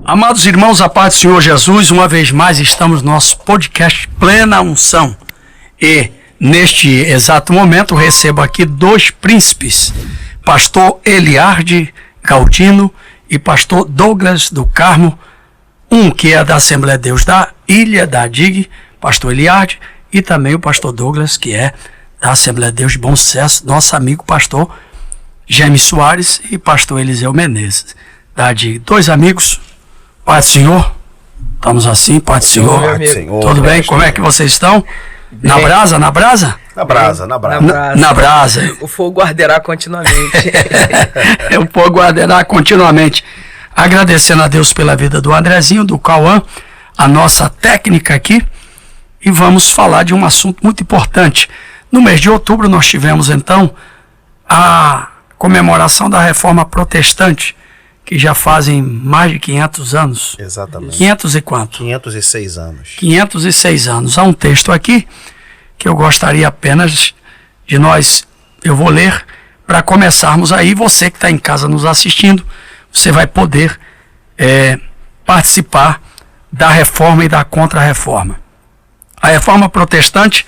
Amados irmãos, a paz do Senhor Jesus, uma vez mais estamos no nosso podcast Plena Unção. E neste exato momento recebo aqui dois príncipes, pastor Eliardi Galdino e pastor Douglas do Carmo, um que é da Assembleia de Deus da Ilha da Digue, pastor Eliardi, e também o pastor Douglas, que é da Assembleia de Deus de Bom Sucesso, nosso amigo pastor Gêmeo Soares e pastor Eliseu Menezes, da Digue. Dois amigos. Pai do Senhor, estamos assim, Pai do Senhor. Pai do Senhor. Tudo bem? Como é que vocês estão? Bem. Na brasa? Na brasa? Na brasa, na brasa. Na brasa. O fogo arderá continuamente. O fogo arderá continuamente. Agradecendo a Deus pela vida do Andrezinho, do Cauã, a nossa técnica aqui. E vamos falar de um assunto muito importante. No mês de outubro nós tivemos então a comemoração da Reforma Protestante, que já fazem mais de 500 anos. Exatamente. 500 e quanto? 506 anos. 506 anos. Há um texto aqui que eu gostaria apenas de eu vou ler para começarmos aí. Você que está em casa nos assistindo, você vai poder participar da reforma e da contra-reforma. A Reforma Protestante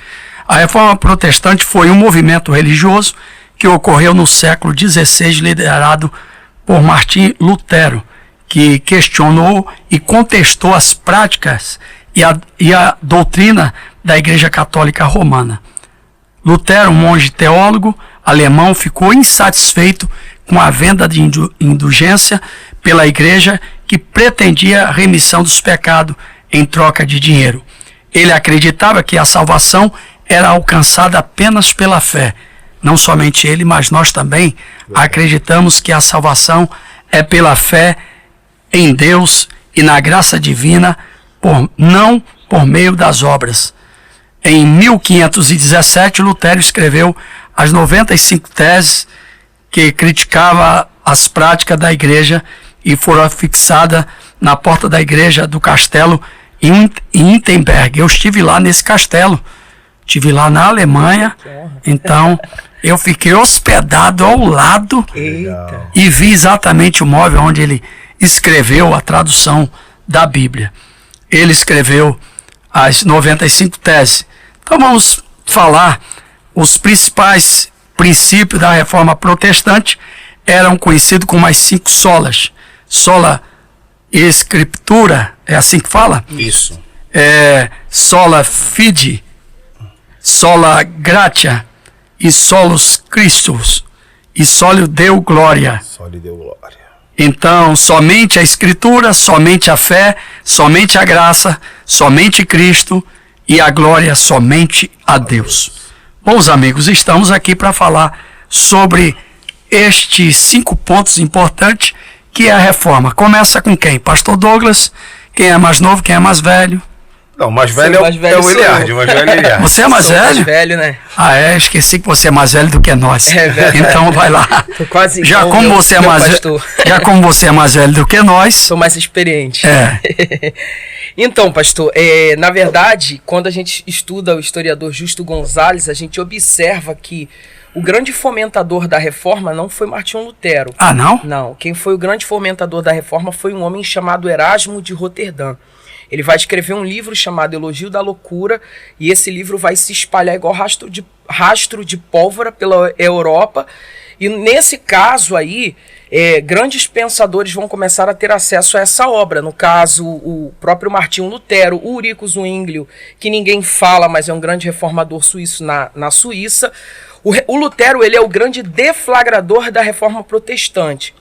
foi um movimento religioso que ocorreu no século XVI, liderado por Martim Lutero, que questionou e contestou as práticas e a doutrina da Igreja Católica Romana. Lutero, um monge teólogo alemão, ficou insatisfeito com a venda de indulgência pela Igreja, que pretendia a remissão dos pecados em troca de dinheiro. Ele acreditava que a salvação era alcançada apenas pela fé. Não somente ele, mas nós também acreditamos que a salvação é pela fé em Deus e na graça divina, não por meio das obras. Em 1517, Lutero escreveu as 95 teses que criticava as práticas da igreja e foram fixadas na porta da igreja do castelo em Wittenberg. Eu estive lá nesse castelo, estive lá na Alemanha, então eu fiquei hospedado ao lado. Eita. E vi exatamente o móvel onde ele escreveu a tradução da Bíblia. Ele escreveu as 95 teses. Então vamos falar os principais princípios da Reforma Protestante. Eram conhecidos como as 5 solas. Sola Escritura, é assim que fala? Isso. Sola Fide, Sola Gratia, e solos Christus, e só lhe deu glória. Só lhe deu glória. Então, somente a Escritura, somente a fé, somente a graça, somente Cristo, e a glória somente a Deus. Bons amigos, estamos aqui para falar sobre estes 5 pontos importantes, que é a reforma. Começa com quem? Pastor Douglas, quem é mais novo, quem é mais velho? Não, o mais velho é o Eliardi, o mais velho é o Eliardi. Você é mais Sou velho? mais velho, né? Esqueci que você é mais velho do que nós. É verdade. Então vai lá. Tô quase Já igual como meu- você é meu mais pastor. já como você é mais velho do que nós. Sou mais experiente. É. Então, pastor, na verdade, quando a gente estuda o historiador Justo Gonzalez, a gente observa que o grande fomentador da reforma não foi Martinho Lutero. Ah, não? Não, quem foi o grande fomentador da reforma foi um homem chamado Erasmo de Roterdã. Ele vai escrever um livro chamado Elogio da Loucura, e esse livro vai se espalhar igual rastro de pólvora pela Europa. E nesse caso aí, grandes pensadores vão começar a ter acesso a essa obra. No caso, o próprio Martinho Lutero, o Ulrico Zwinglio, que ninguém fala, mas é um grande reformador suíço na Suíça. O Lutero, ele é o grande deflagrador da reforma protestante.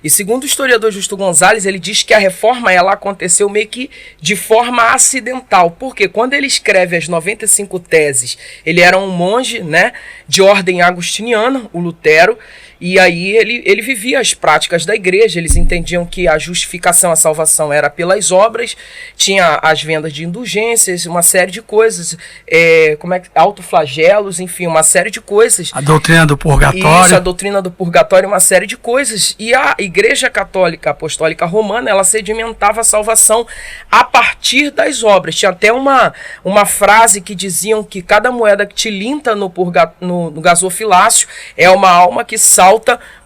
E segundo o historiador Justo Gonzalez, ele diz que a reforma ela aconteceu meio que de forma acidental. Porque quando ele escreve as 95 teses, ele era um monge, né, de ordem agostiniana, o Lutero, e aí ele vivia as práticas da igreja. Eles entendiam que a justificação, a salvação era pelas obras, tinha as vendas de indulgências, uma série de coisas, autoflagelos, enfim, uma série de coisas. A doutrina do purgatório. Isso, a doutrina do purgatório, uma série de coisas. E a Igreja Católica Apostólica Romana, ela sedimentava a salvação a partir das obras. Tinha até uma frase que diziam que cada moeda que tilinta no gasofilácio é uma alma que salta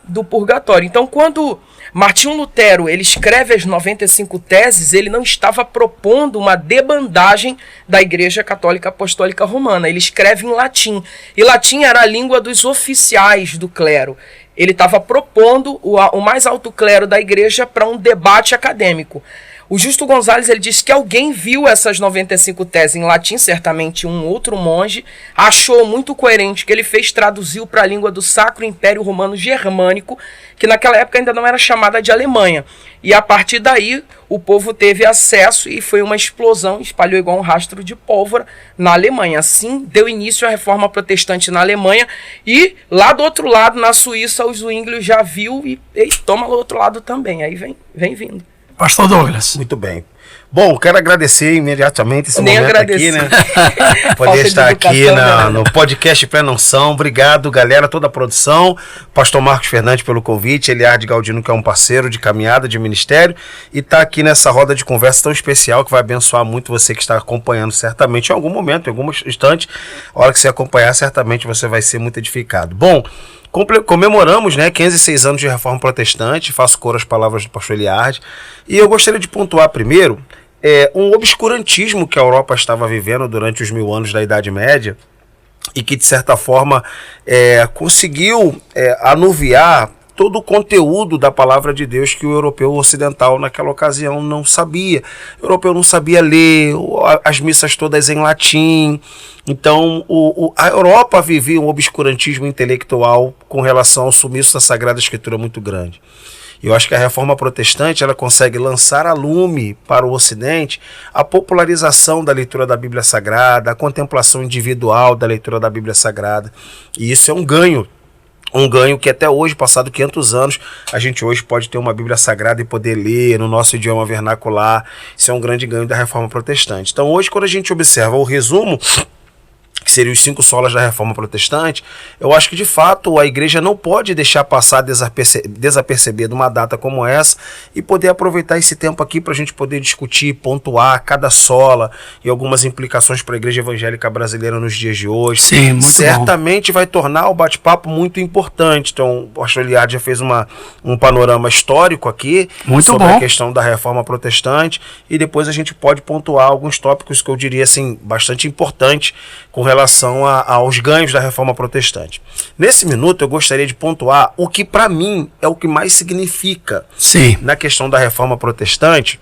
do purgatório. Então, quando Martinho Lutero, ele escreve as 95 teses, ele não estava propondo uma debandagem da Igreja Católica Apostólica Romana. Ele escreve em latim. E latim era a língua dos oficiais do clero. Ele estava propondo o mais alto clero da igreja para um debate acadêmico. O Justo Gonzalez, ele disse que alguém viu essas 95 teses em latim, certamente um outro monge, achou muito coerente que ele fez, traduziu para a língua do Sacro Império Romano Germânico, que naquela época ainda não era chamada de Alemanha. E a partir daí o povo teve acesso e foi uma explosão, espalhou igual um rastro de pólvora na Alemanha. Assim deu início à Reforma Protestante na Alemanha, e lá do outro lado, na Suíça, o Zwinglio já viu e toma do outro lado também. Aí vem vindo. Pastor Douglas. Muito bem. Bom, quero agradecer imediatamente esse momento aqui, né? Poder estar aqui no podcast Pré-Unção. Obrigado, galera, toda a produção. Pastor Marcos Fernandes pelo convite, Eliardo Galdino, que é um parceiro de caminhada, de ministério, e está aqui nessa roda de conversa tão especial que vai abençoar muito você que está acompanhando certamente em algum momento, em algum instante. A hora que você acompanhar, certamente você vai ser muito edificado. Bom, comemoramos, né, 506 anos de Reforma Protestante, faço coro às palavras do pastor Eliardo, e eu gostaria de pontuar primeiro um obscurantismo que a Europa estava vivendo durante os 1000 anos da Idade Média, e que de certa forma conseguiu anuviar todo o conteúdo da palavra de Deus que o europeu ocidental naquela ocasião não sabia. O europeu não sabia ler, as missas todas em latim. Então a Europa vivia um obscurantismo intelectual com relação ao sumiço da Sagrada Escritura muito grande. Eu acho que a Reforma Protestante ela consegue lançar a lume para o Ocidente a popularização da leitura da Bíblia Sagrada, a contemplação individual da leitura da Bíblia Sagrada. E isso é um ganho. Um ganho que até hoje, passado 500 anos, a gente hoje pode ter uma Bíblia Sagrada e poder ler no nosso idioma vernacular. Isso é um grande ganho da Reforma Protestante. Então hoje, quando a gente observa o resumo, que seriam os 5 solas da Reforma Protestante, eu acho que de fato a igreja não pode deixar passar desapercebida uma data como essa e poder aproveitar esse tempo aqui para a gente poder discutir, pontuar cada sola e algumas implicações para a igreja evangélica brasileira nos dias de hoje. Sim, muito certamente bom. Vai tornar o bate-papo muito importante. Então o pastor Eliardo já fez um panorama histórico aqui muito sobre bom. A questão da Reforma Protestante, e depois a gente pode pontuar alguns tópicos que eu diria assim, bastante importantes com relação aos ganhos da Reforma Protestante. Nesse minuto eu gostaria de pontuar o que para mim é o que mais significa na questão da Reforma Protestante,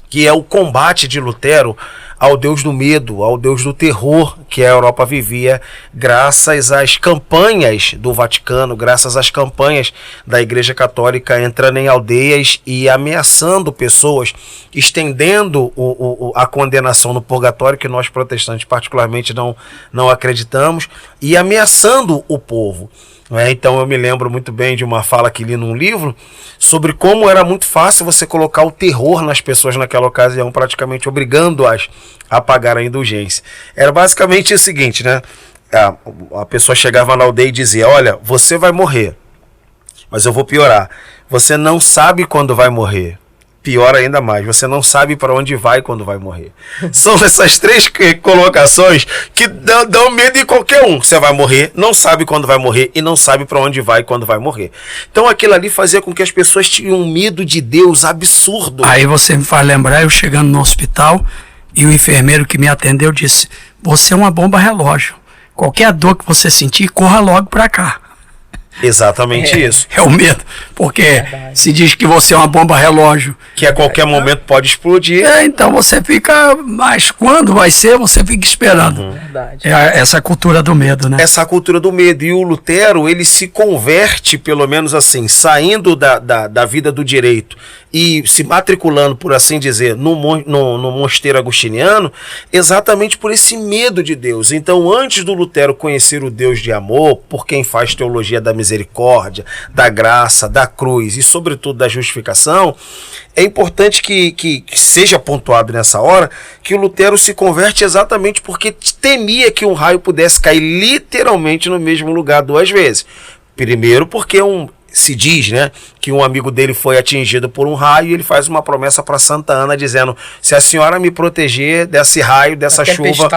que é o combate de Lutero ao Deus do medo, ao Deus do terror que a Europa vivia, graças às campanhas do Vaticano, graças às campanhas da Igreja Católica entrando em aldeias e ameaçando pessoas, estendendo a condenação no purgatório, que nós protestantes particularmente não acreditamos, e ameaçando o povo. Então eu me lembro muito bem de uma fala que li num livro sobre como era muito fácil você colocar o terror nas pessoas naquela ocasião, praticamente obrigando-as a pagar a indulgência. Era basicamente o seguinte, né? A pessoa chegava na aldeia e dizia: olha, você vai morrer, mas eu vou piorar. Você não sabe quando vai morrer. Pior ainda mais, você não sabe para onde vai quando vai morrer. São essas 3 colocações que dão medo em qualquer um. Você vai morrer, não sabe quando vai morrer e não sabe para onde vai quando vai morrer. Então aquilo ali fazia com que as pessoas tinham um medo de Deus absurdo. Aí você me faz lembrar, eu chegando no hospital e o enfermeiro que me atendeu disse: você é uma bomba relógio. Qualquer dor que você sentir, corra logo para cá. Exatamente isso. É o medo, porque se diz que você é uma bomba relógio, que a qualquer momento pode explodir. Então você fica, mas quando vai ser, você fica esperando. Verdade. Essa cultura do medo, né? Essa cultura do medo. E o Lutero, ele se converte, pelo menos assim, saindo da vida do direito e se matriculando, por assim dizer, no mosteiro agostiniano, exatamente por esse medo de Deus. Então, antes do Lutero conhecer o Deus de amor, por quem faz teologia da misericórdia, da graça, da cruz e, sobretudo, da justificação, é importante que seja pontuado nessa hora que o Lutero se converte exatamente porque temia que um raio pudesse cair literalmente no mesmo lugar 2 vezes. Primeiro porque se diz, né, que um amigo dele foi atingido por um raio e ele faz uma promessa para Santa Ana dizendo: se a senhora me proteger desse raio, dessa chuva,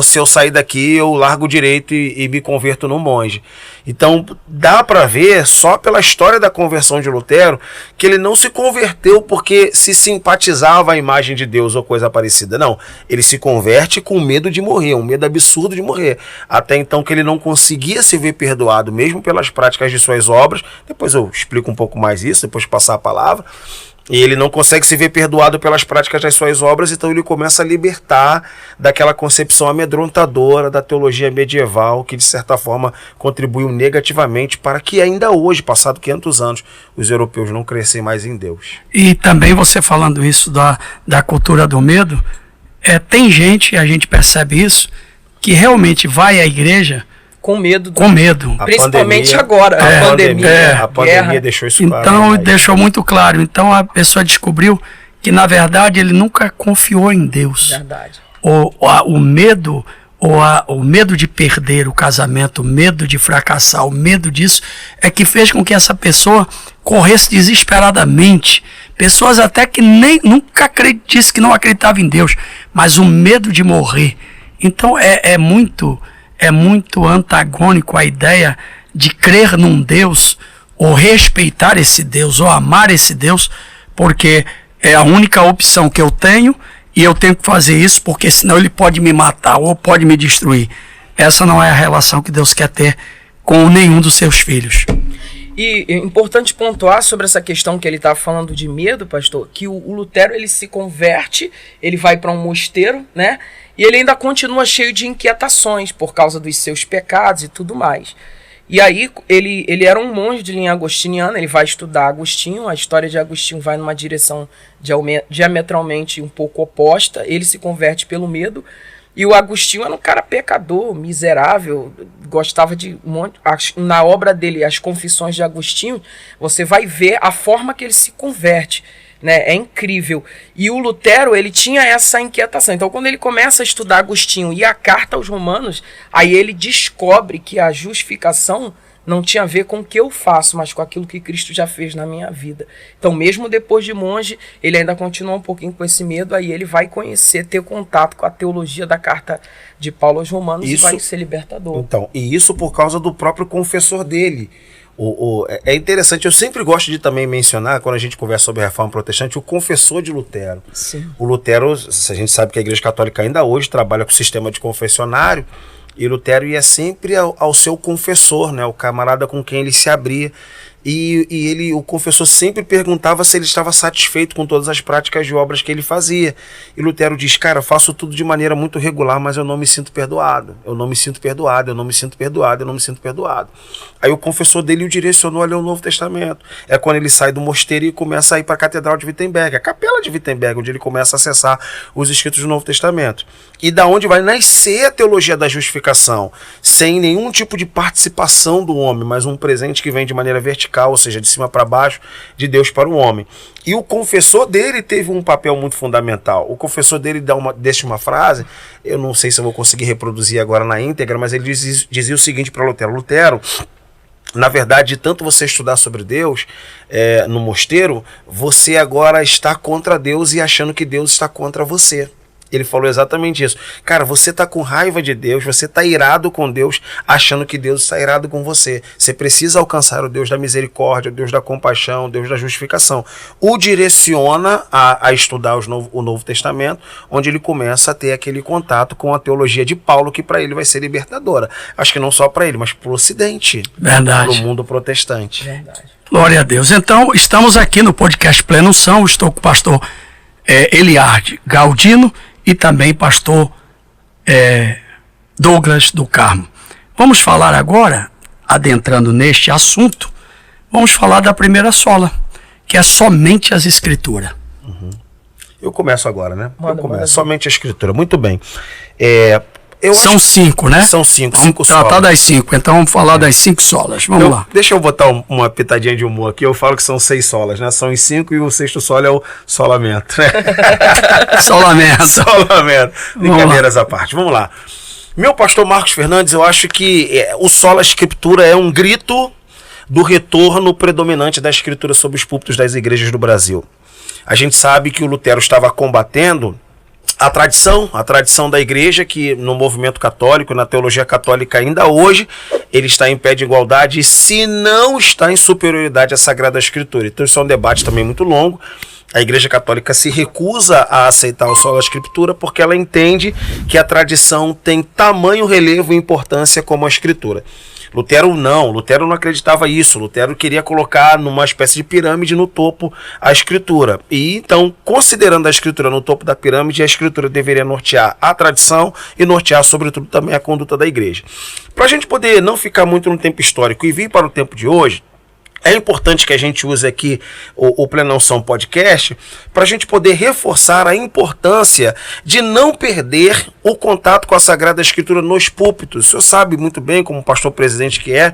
se eu sair daqui, eu largo direito e me converto num monge. Então, dá para ver, só pela história da conversão de Lutero, que ele não se converteu porque se simpatizava a imagem de Deus ou coisa parecida. Não, ele se converte com medo de morrer, um medo absurdo de morrer. Até então que ele não conseguia se ver perdoado, mesmo pelas práticas de suas obras. Depois eu explico um pouco mais isso, depois de passar a palavra. E ele não consegue se ver perdoado pelas práticas das suas obras, então ele começa a libertar daquela concepção amedrontadora da teologia medieval, que de certa forma contribuiu negativamente para que ainda hoje, passado 500 anos, os europeus não crescem mais em Deus. E também você falando isso da cultura do medo, tem gente, a gente percebe isso, que realmente vai à igreja com medo. Com medo. Principalmente pandemia, agora. A pandemia deixou isso claro. Então, deixou muito claro. Então, a pessoa descobriu que, na verdade, ele nunca confiou em Deus. Verdade. O medo, o medo de perder o casamento, o medo de fracassar, o medo disso, é que fez com que essa pessoa corresse desesperadamente. Pessoas até que nunca disse que não acreditavam em Deus, mas o medo de morrer. Então, é muito antagônico a ideia de crer num Deus, ou respeitar esse Deus, ou amar esse Deus, porque é a única opção que eu tenho, e eu tenho que fazer isso, porque senão ele pode me matar, ou pode me destruir. Essa não é a relação que Deus quer ter com nenhum dos seus filhos. E é importante pontuar sobre essa questão que ele está falando de medo, pastor, que o Lutero, ele se converte, ele vai para um mosteiro, né? E ele ainda continua cheio de inquietações por causa dos seus pecados e tudo mais. E aí ele era um monge de linha agostiniana, ele vai estudar Agostinho, a história de Agostinho vai numa direção diametralmente um pouco oposta, ele se converte pelo medo, e o Agostinho era um cara pecador, miserável, gostava de um monte... Na obra dele, As Confissões de Agostinho, você vai ver a forma que ele se converte. Né? É incrível. E o Lutero, ele tinha essa inquietação. Então, quando ele começa a estudar Agostinho e a carta aos Romanos, aí ele descobre que a justificação não tinha a ver com o que eu faço, mas com aquilo que Cristo já fez na minha vida. Então, mesmo depois de monge, ele ainda continua um pouquinho com esse medo, aí ele vai conhecer, ter contato com a teologia da carta de Paulo aos Romanos, e vai ser libertador. Então, e isso por causa do próprio confessor dele. É interessante, eu sempre gosto de também mencionar, quando a gente conversa sobre a reforma protestante, o confessor de Lutero. Sim. O Lutero, a gente sabe que a Igreja Católica ainda hoje trabalha com o sistema de confessionário, e Lutero ia sempre ao seu confessor, né, o camarada com quem ele se abria. E o confessor sempre perguntava se ele estava satisfeito com todas as práticas de obras que ele fazia. E Lutero diz, cara, eu faço tudo de maneira muito regular, mas eu não me sinto perdoado. Eu não me sinto perdoado, eu não me sinto perdoado, eu não me sinto perdoado. Aí o confessor dele o direcionou a ler o Novo Testamento. É quando ele sai do mosteiro e começa a ir para a Catedral de Wittenberg, a capela de Wittenberg, onde ele começa a acessar os escritos do Novo Testamento. E da onde vai nascer a teologia da justificação, sem nenhum tipo de participação do homem, mas um presente que vem de maneira vertical, ou seja, de cima para baixo, de Deus para o homem. E o confessor dele teve um papel muito fundamental. O confessor dele deixa uma frase, eu não sei se eu vou conseguir reproduzir agora na íntegra, mas ele dizia o seguinte para Lutero: Lutero, na verdade, de tanto você estudar sobre Deus no mosteiro, você agora está contra Deus e achando que Deus está contra você. Ele falou exatamente isso. Cara, você está com raiva de Deus, você está irado com Deus, achando que Deus está irado com você. Você precisa alcançar o Deus da misericórdia, o Deus da compaixão, o Deus da justificação. O direciona a estudar o Novo Testamento, onde ele começa a ter aquele contato com a teologia de Paulo, que para ele vai ser libertadora. Acho que não só para ele, mas para o Ocidente. Verdade. Para o mundo protestante. Verdade. Glória a Deus. Então, estamos aqui no podcast Plena Unção. Estou com o pastor Eliardi Galdino e também pastor Douglas do Carmo. Vamos falar agora, adentrando neste assunto, vamos falar da primeira sola, que é somente as Escrituras. Uhum. Eu começo agora, né? Manda. Somente a Escritura. Muito bem. São 5, né? São 5. Vamos tratar das 5, então vamos falar das 5 solas. Vamos lá. Deixa eu botar uma pitadinha de humor aqui. Eu falo que são 6 solas, né? São os 5 e o sexto solo é o solamento, né? Solamento. Brincadeiras à parte. Vamos lá. Meu pastor Marcos Fernandes, eu acho que o sola Escritura é um grito do retorno predominante da Escritura sobre os púlpitos das igrejas do Brasil. A gente sabe que o Lutero estava combatendo a tradição da igreja, que no movimento católico, na teologia católica ainda hoje, ele está em pé de igualdade, se não está em superioridade à Sagrada Escritura. Então isso é um debate também muito longo. A Igreja Católica se recusa a aceitar o solo da Escritura porque ela entende que a tradição tem tamanho relevo e importância como a Escritura. Lutero não acreditava isso. Lutero queria colocar numa espécie de pirâmide no topo a Escritura. E então, considerando a Escritura no topo da pirâmide, a Escritura deveria nortear a tradição e nortear, sobretudo, também a conduta da igreja. Para a gente poder não ficar muito no tempo histórico e vir para o tempo de hoje, é importante que a gente use aqui o Plenão-São Podcast para a gente poder reforçar a importância de não perder o contato com a Sagrada Escritura nos púlpitos. O senhor sabe muito bem, como pastor presidente que é,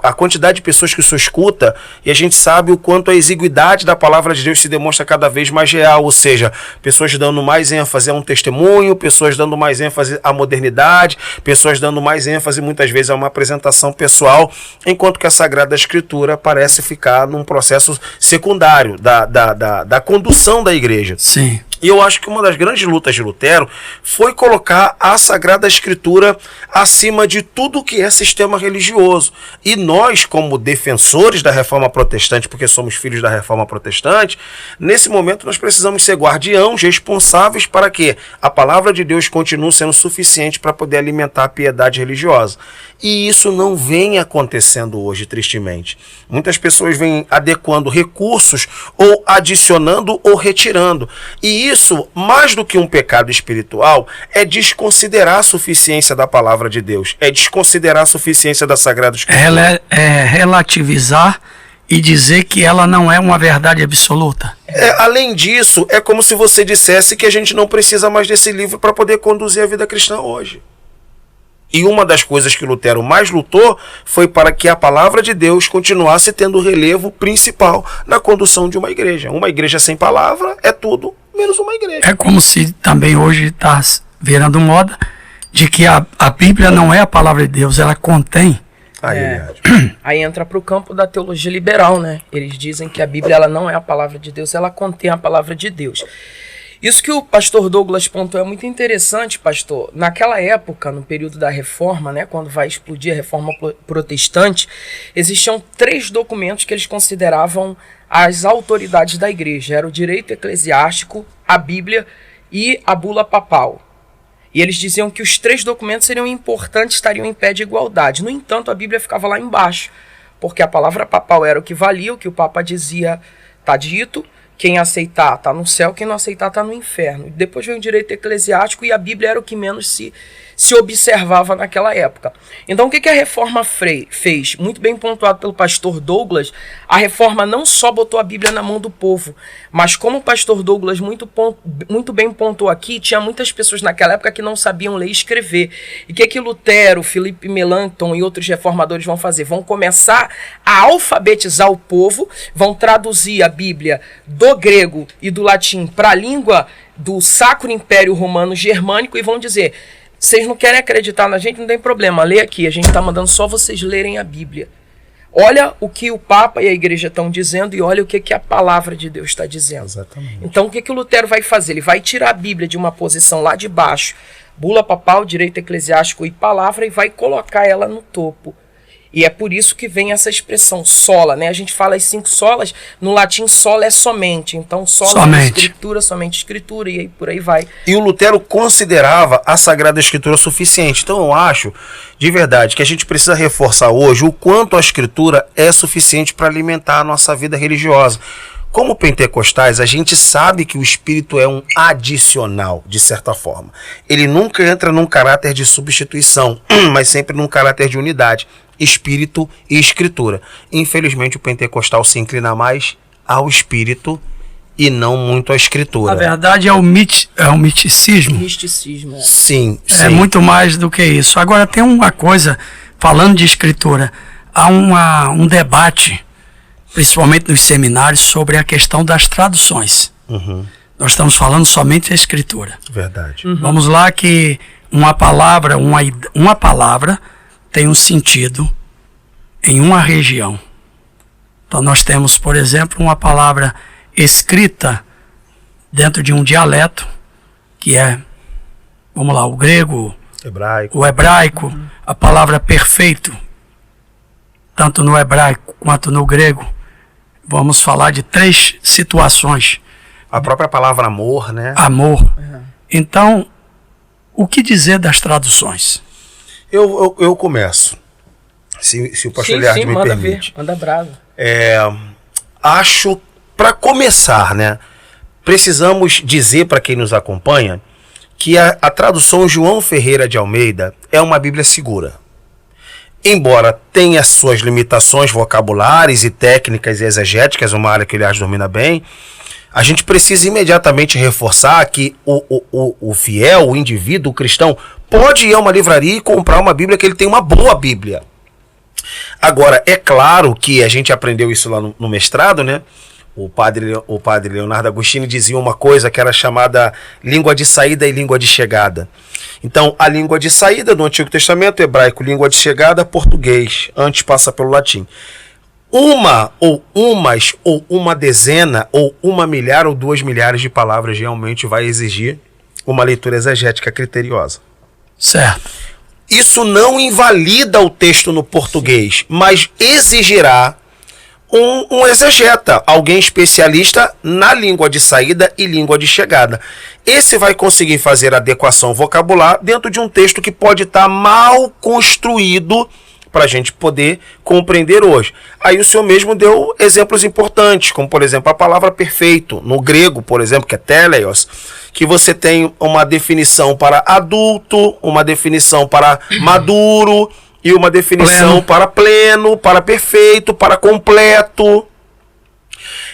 a quantidade de pessoas que o senhor escuta, e a gente sabe o quanto a exiguidade da palavra de Deus se demonstra cada vez mais real, ou seja, pessoas dando mais ênfase a um testemunho, pessoas dando mais ênfase à modernidade, pessoas dando mais ênfase muitas vezes a uma apresentação pessoal, enquanto que a Sagrada Escritura parece ficar num processo secundário da condução da igreja. Sim. E eu acho que uma das grandes lutas de Lutero foi colocar a Sagrada Escritura acima de tudo que é sistema religioso. E nós, como defensores da Reforma Protestante, porque somos filhos da Reforma Protestante, nesse momento nós precisamos ser guardiãos responsáveis para que a palavra de Deus continue sendo suficiente para poder alimentar a piedade religiosa. E isso não vem acontecendo hoje, tristemente. Muitas pessoas vêm adequando recursos ou adicionando ou retirando. E isso, mais do que um pecado espiritual, é desconsiderar a suficiência da palavra de Deus, é desconsiderar a suficiência da Sagrada Escritura. É relativizar e dizer que ela não é uma verdade absoluta. Além disso, é como se você dissesse que a gente não precisa mais desse livro para poder conduzir a vida cristã hoje. E uma das coisas que Lutero mais lutou foi para que a palavra de Deus continuasse tendo o relevo principal na condução de uma igreja. Uma igreja sem palavra é tudo menos uma igreja. É como se também hoje está virando moda de que a Bíblia não é a palavra de Deus, ela contém. Aí entra para o campo da teologia liberal, né? Eles dizem que a Bíblia ela não é a palavra de Deus, ela contém a palavra de Deus. Isso que o pastor Douglas pontuou é muito interessante, pastor. Naquela época, no período da Reforma, né, quando vai explodir a Reforma Protestante, existiam 3 documentos que eles consideravam as autoridades da igreja. Era o direito eclesiástico, a Bíblia e a bula papal. E eles diziam que os 3 documentos seriam importantes, estariam em pé de igualdade. No entanto, a Bíblia ficava lá embaixo, porque a palavra papal era o que valia, o que o Papa dizia está dito. Quem aceitar está no céu, quem não aceitar está no inferno. Depois veio o direito eclesiástico e a Bíblia era o que menos se observava naquela época. Então o que a Reforma fez? Muito bem pontuado pelo pastor Douglas, a Reforma não só botou a Bíblia na mão do povo, mas como o pastor Douglas muito bem pontuou aqui, tinha muitas pessoas naquela época que não sabiam ler e escrever. E o que Lutero, Felipe Melanchthon e outros reformadores vão fazer? Vão começar a alfabetizar o povo, vão traduzir a Bíblia do grego e do latim para a língua do Sacro Império Romano Germânico e vão dizer: vocês não querem acreditar na gente? Não tem problema, lê aqui, a gente está mandando só vocês lerem a Bíblia. Olha o que o Papa e a Igreja estão dizendo e olha o que a palavra de Deus está dizendo. Exatamente. Então o que o Lutero vai fazer? Ele vai tirar a Bíblia de uma posição lá de baixo, bula papal, direito eclesiástico e palavra, e vai colocar ela no topo. E é por isso que vem essa expressão sola, né? A gente fala as 5 solas, no latim sola é somente. Então sola é escritura, somente escritura, e aí por aí vai. E o Lutero considerava a Sagrada Escritura suficiente. Então eu acho, de verdade, que a gente precisa reforçar hoje o quanto a Escritura é suficiente para alimentar a nossa vida religiosa. Como pentecostais, a gente sabe que o Espírito é um adicional, de certa forma. Ele nunca entra num caráter de substituição, mas sempre num caráter de unidade. Espírito e Escritura. Infelizmente o pentecostal se inclina mais ao Espírito e não muito à Escritura. Na verdade é o misticismo. Misticismo. Sim, sim. É muito mais do que isso. Agora tem uma coisa, falando de Escritura, há um debate, principalmente nos seminários, sobre a questão das traduções. Uhum. Nós estamos falando somente da Escritura. Verdade. Uhum. Vamos lá que uma palavra tem um sentido em uma região. Então nós temos, por exemplo, uma palavra escrita dentro de um dialeto que é, vamos lá, o grego, hebraico. O hebraico, a palavra perfeito, tanto no hebraico quanto no grego, vamos falar de 3 situações. A própria palavra amor, né? Amor. Então, o que dizer das traduções? Eu começo. Se o pastor Eliardo me permite. Manda bravo. Acho, para começar, né? Precisamos dizer para quem nos acompanha que a tradução João Ferreira de Almeida é uma Bíblia segura. Embora tenha suas limitações vocabulares e técnicas e exegéticas, uma área que o Eliardo domina bem, a gente precisa imediatamente reforçar que o fiel, o indivíduo, o cristão, pode ir a uma livraria e comprar uma Bíblia que ele tem uma boa Bíblia. Agora, é claro que a gente aprendeu isso lá no mestrado, né? O padre Leonardo Agostini dizia uma coisa que era chamada língua de saída e língua de chegada. Então, a língua de saída do Antigo Testamento, hebraico, língua de chegada, português, antes passa pelo latim. Uma ou umas, ou uma dezena, ou 1 milhar ou 2 milhares de palavras realmente vai exigir uma leitura exegética criteriosa. Certo. Isso não invalida o texto no português, mas exigirá um exegeta, alguém especialista na língua de saída e língua de chegada. Esse vai conseguir fazer adequação vocabular dentro de um texto que pode estar mal construído para a gente poder compreender hoje. Aí o senhor mesmo deu exemplos importantes, como por exemplo a palavra perfeito, no grego, por exemplo, que é teleios, que você tem uma definição para adulto, uma definição para maduro, e uma definição para pleno, para perfeito, para completo.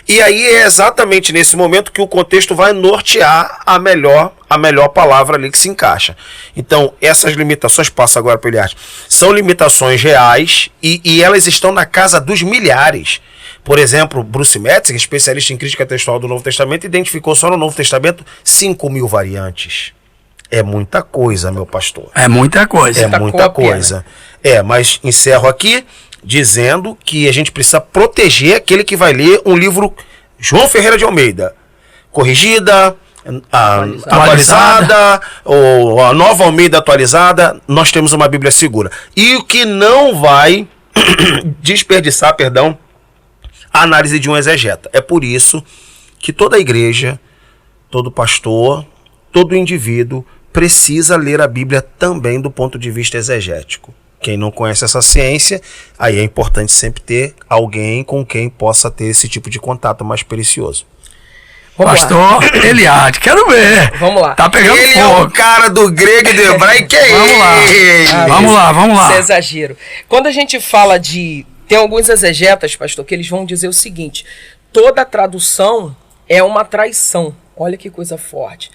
E aí é exatamente nesse momento que o contexto vai nortear a melhor palavra ali que se encaixa. Então, essas limitações, passa agora para o Eliardo, são limitações reais e elas estão na casa dos milhares. Por exemplo, Bruce Metzger, especialista em crítica textual do Novo Testamento, identificou só no Novo Testamento 5.000 variantes. É muita coisa, meu pastor. É muita coisa. É muita coisa. Mas encerro aqui dizendo que a gente precisa proteger aquele que vai ler um livro João Ferreira de Almeida, corrigida, atualizada, ou a nova Almeida atualizada. Nós temos uma Bíblia segura. E o que não vai desperdiçar, a análise de um exegeta. É por isso que toda igreja, todo pastor, todo indivíduo precisa ler a Bíblia também do ponto de vista exegético. Quem não conhece essa ciência, aí é importante sempre ter alguém com quem possa ter esse tipo de contato mais precioso. Pastor Eliardo, quero ver. Vamos lá. Tá pegando fogo. É o cara do grego e do hebraico, que é Vamos lá. Isso é exagero. Quando a gente fala de... Tem alguns exegetas, pastor, que eles vão dizer o seguinte: toda tradução é uma traição. Olha que coisa forte.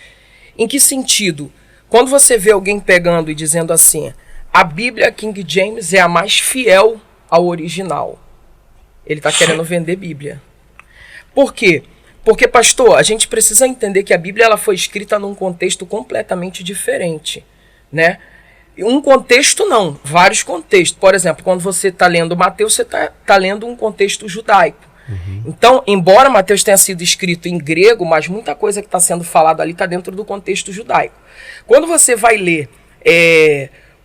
Em que sentido? Quando você vê alguém pegando e dizendo assim, a Bíblia King James é a mais fiel ao original, ele está querendo vender Bíblia. Por quê? Porque, pastor, a gente precisa entender que a Bíblia ela foi escrita num contexto completamente diferente, né? Um contexto não, vários contextos. Por exemplo, quando você está lendo Mateus, você está lendo um contexto judaico. Então, embora Mateus tenha sido escrito em grego, mas muita coisa que está sendo falada ali está dentro do contexto judaico. Quando você vai ler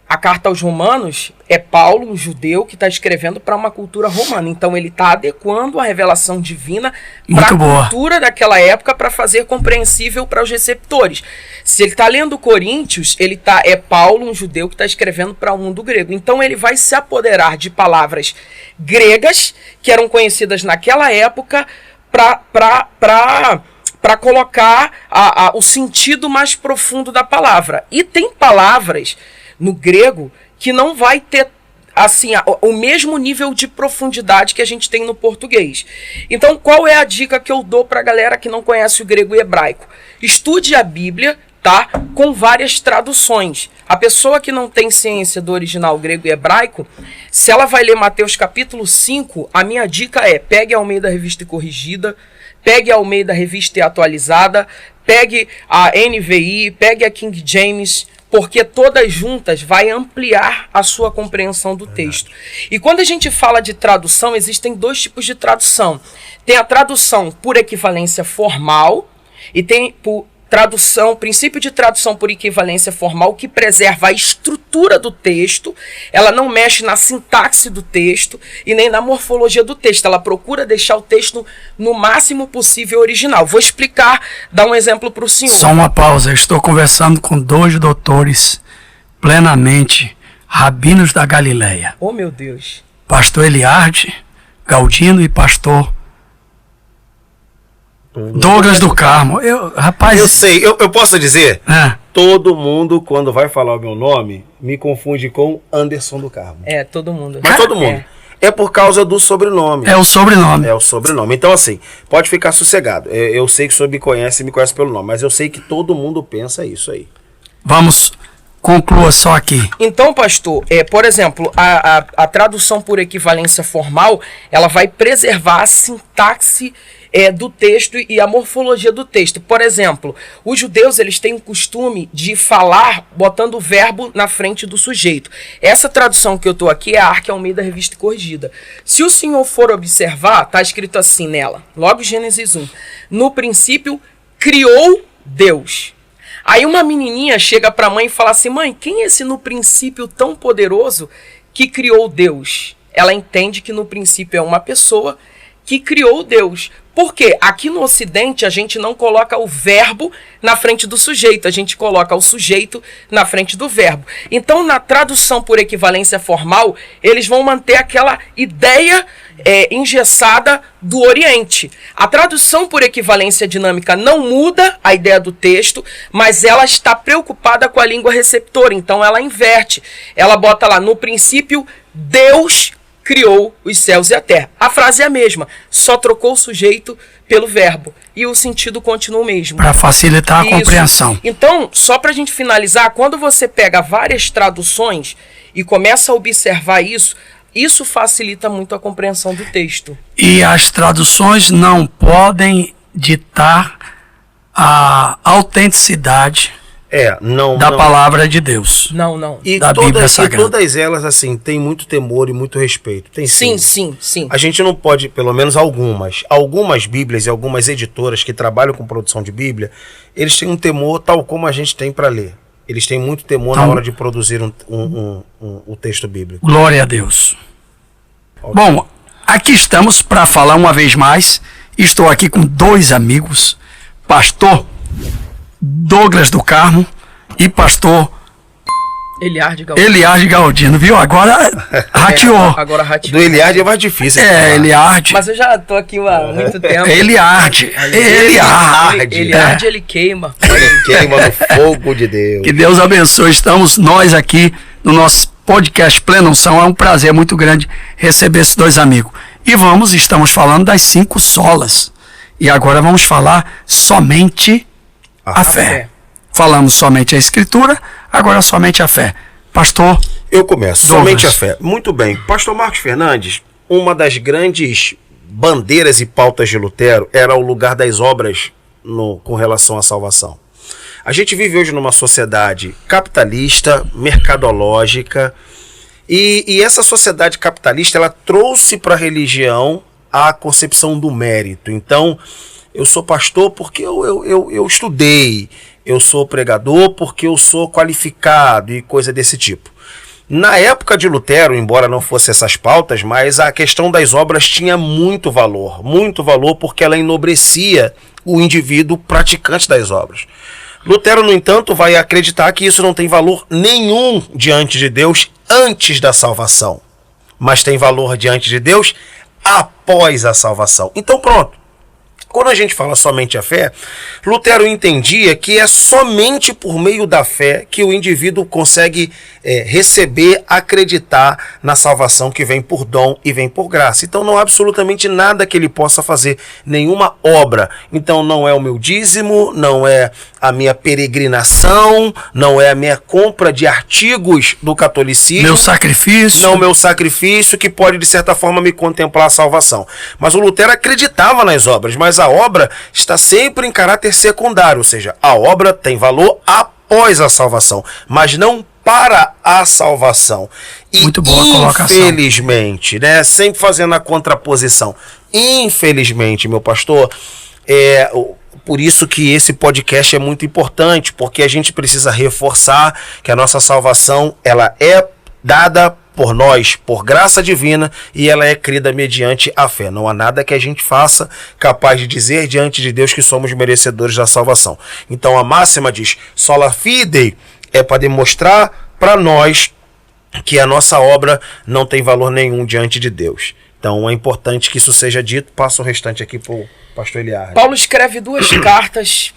a carta aos Romanos, é Paulo, um judeu, que está escrevendo para uma cultura romana. Então ele está adequando a revelação divina para a cultura daquela época para fazer compreensível para os receptores. Se ele está lendo Coríntios, é Paulo, um judeu, que está escrevendo para o mundo grego. Então ele vai se apoderar de palavras gregas que eram conhecidas naquela época para colocar o sentido mais profundo da palavra. E tem palavras no grego que não vai ter assim o mesmo nível de profundidade que a gente tem no português. Então, qual é a dica que eu dou para a galera que não conhece o grego e hebraico? Estude a Bíblia, tá? Com várias traduções. A pessoa que não tem ciência do original grego e hebraico, se ela vai ler Mateus capítulo 5, a minha dica é: pegue a Almeida Revista e Corrigida, pegue a Almeida Revista e Atualizada, pegue a NVI, pegue a King James, porque todas juntas vai ampliar a sua compreensão do texto. E quando a gente fala de tradução, existem 2 tipos de tradução. Tem a tradução por equivalência formal e tem princípio de tradução por equivalência formal, que preserva a estrutura do texto, ela não mexe na sintaxe do texto e nem na morfologia do texto, ela procura deixar o texto no máximo possível original. Vou explicar, dar um exemplo para o senhor. Só uma pausa, eu estou conversando com 2 doutores plenamente rabinos da Galileia. Oh, meu Deus. Pastor Eliardi Galdino e pastor Douglas do Carmo. Rapaz, eu sei, eu posso dizer? Todo mundo, quando vai falar o meu nome, me confunde com Anderson do Carmo. Todo mundo. Mas todo mundo. É por causa do sobrenome. É o sobrenome. É o sobrenome. Então, assim, pode ficar sossegado. Eu sei que o senhor me conhece pelo nome, mas eu sei que todo mundo pensa isso aí. Vamos, conclua só aqui. Então, pastor, por exemplo, a tradução por equivalência formal, ela vai preservar a sintaxe do texto e a morfologia do texto. Por exemplo, os judeus, eles têm o costume de falar botando o verbo na frente do sujeito. Essa tradução que eu estou aqui é a Arque Almeida Revista Corrigida. Se o senhor for observar, está escrito assim nela, logo Gênesis 1. No princípio, criou Deus. Aí uma menininha chega para a mãe e fala assim, mãe, quem é esse no princípio tão poderoso que criou Deus? Ela entende que no princípio é uma pessoa que criou Deus. Por quê? Aqui no Ocidente a gente não coloca o verbo na frente do sujeito, a gente coloca o sujeito na frente do verbo. Então, na tradução por equivalência formal, eles vão manter aquela ideia engessada do Oriente. A tradução por equivalência dinâmica não muda a ideia do texto, mas ela está preocupada com a língua receptora, então ela inverte. Ela bota lá, no princípio, Deus criou os céus e a terra. A frase é a mesma, só trocou o sujeito pelo verbo. E o sentido continua o mesmo. Para facilitar a compreensão. Então, só para a gente finalizar, quando você pega várias traduções e começa a observar isso facilita muito a compreensão do texto. E as traduções não podem ditar a autenticidade da palavra de Deus. Não. E todas elas, assim, tem muito temor e muito respeito. Tem sim. A gente não pode, pelo menos algumas bíblias e algumas editoras que trabalham com produção de Bíblia, eles têm um temor tal como a gente tem para ler. Eles têm muito temor na hora de produzir um texto bíblico. Glória a Deus. Okay. Bom, aqui estamos para falar uma vez mais. Estou aqui com 2 amigos, pastor Douglas do Carmo e pastor Eliardi Galdino, viu? Agora rateou. Agora rateou. Do Eliardi é mais difícil. Eliardi. Mas eu já tô aqui há muito tempo. Eliardi, ele queima. Ele queima no fogo de Deus. Que Deus abençoe. Estamos nós aqui no nosso podcast Plena Unção. É um prazer muito grande receber esses 2 amigos. E estamos falando das 5 solas. E agora vamos falar somente a fé. Falamos somente a Escritura, agora somente a fé. Pastor, eu começo. Douglas. Somente a fé. Muito bem. Pastor Marcos Fernandes, uma das grandes bandeiras e pautas de Lutero era o lugar das obras com relação à salvação. A gente vive hoje numa sociedade capitalista, mercadológica, e essa sociedade capitalista, ela trouxe para a religião a concepção do mérito. Então, eu sou pastor porque eu estudei, eu sou pregador porque eu sou qualificado e coisa desse tipo. Na época de Lutero, embora não fosse essas pautas, mas a questão das obras tinha muito valor porque ela enobrecia o indivíduo praticante das obras. Lutero, no entanto, vai acreditar que isso não tem valor nenhum diante de Deus antes da salvação, mas tem valor diante de Deus após a salvação. Então pronto. Quando a gente fala somente a fé, Lutero entendia que é somente por meio da fé que o indivíduo consegue receber, acreditar na salvação que vem por dom e vem por graça. Então não há absolutamente nada que ele possa fazer, nenhuma obra. Então não é o meu dízimo, não é a minha peregrinação, não é a minha compra de artigos do catolicismo. Meu sacrifício. Não, meu sacrifício que pode de certa forma me contemplar a salvação. Mas o Lutero acreditava nas obras, mas a obra está sempre em caráter secundário, ou seja, a obra tem valor após a salvação, mas não para a salvação. E muito boa colocação. Infelizmente, né, sempre fazendo a contraposição, infelizmente, meu pastor, por isso que esse podcast é muito importante, porque a gente precisa reforçar que a nossa salvação, ela é dada por nós, por graça divina, e ela é crida mediante a fé. Não há nada que a gente faça capaz de dizer diante de Deus que somos merecedores da salvação. Então a máxima diz, sola fide, é para demonstrar para nós que a nossa obra não tem valor nenhum diante de Deus. Então é importante que isso seja dito. Passo o restante aqui para o pastor Eliardo. Paulo escreve 2 cartas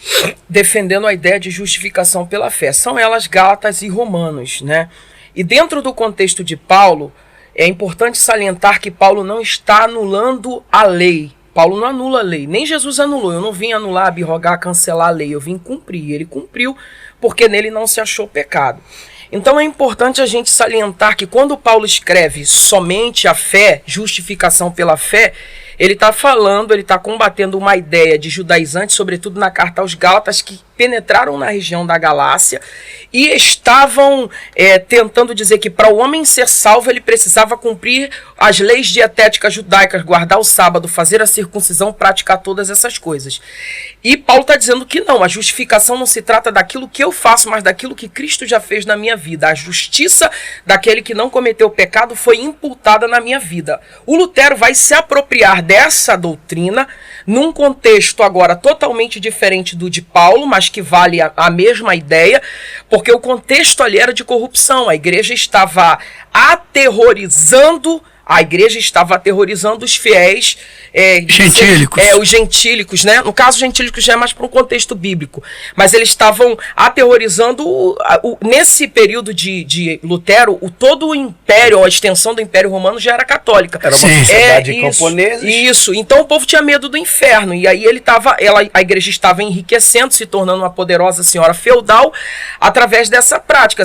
defendendo a ideia de justificação pela fé. São elas Gálatas e Romanos, né? E dentro do contexto de Paulo, é importante salientar que Paulo não está anulando a lei. Paulo não anula a lei, nem Jesus anulou. Eu não vim anular, abrogar, cancelar a lei, eu vim cumprir. Ele cumpriu porque nele não se achou pecado. Então é importante a gente salientar que quando Paulo escreve somente a fé, justificação pela fé, ele está falando, ele está combatendo uma ideia de judaizantes, sobretudo na carta aos Gálatas, que penetraram na região da Galácia e estavam tentando dizer que para o homem ser salvo ele precisava cumprir as leis dietéticas judaicas, guardar o sábado, fazer a circuncisão, praticar todas essas coisas. E Paulo está dizendo que não, a justificação não se trata daquilo que eu faço, mas daquilo que Cristo já fez na minha vida. A justiça daquele que não cometeu pecado foi imputada na minha vida. O Lutero vai se apropriar dessa doutrina num contexto agora totalmente diferente do de Paulo, mas que vale a mesma ideia, porque o contexto ali era de corrupção. A igreja estava aterrorizando os fiéis gentílicos. Os gentílicos, né? No caso, gentílicos já é mais para um contexto bíblico. Mas eles estavam aterrorizando, nesse período de Lutero, todo o império, a extensão do Império Romano já era católica. Era uma sociedade camponesa. Isso. Então o povo tinha medo do inferno. E aí a igreja estava enriquecendo, se tornando uma poderosa senhora feudal, através dessa prática.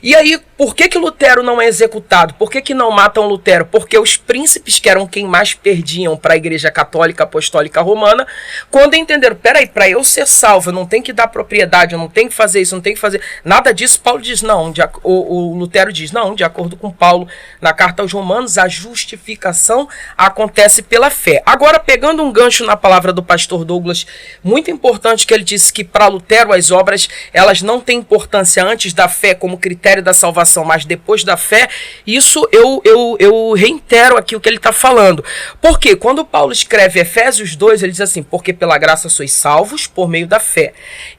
E aí, por que Lutero não é executado? Por que não matam Lutero? Porque os príncipes, que eram quem mais perdiam para a Igreja Católica Apostólica Romana, quando entenderam, peraí, para eu ser salvo, eu não tenho que dar propriedade, eu não tenho que fazer isso, eu não tenho que fazer nada disso, Paulo diz, não, o Lutero diz, não, de acordo com Paulo, na carta aos Romanos, a justificação acontece pela fé. Agora, pegando um gancho na palavra do pastor Douglas, muito importante, que ele disse que para Lutero as obras, elas não têm importância antes da fé como critério da salvação, mas depois da fé, isso eu reitero aqui o que ele está falando. Porque quando Paulo escreve Efésios 2, ele diz assim, porque pela graça sois salvos por meio da fé.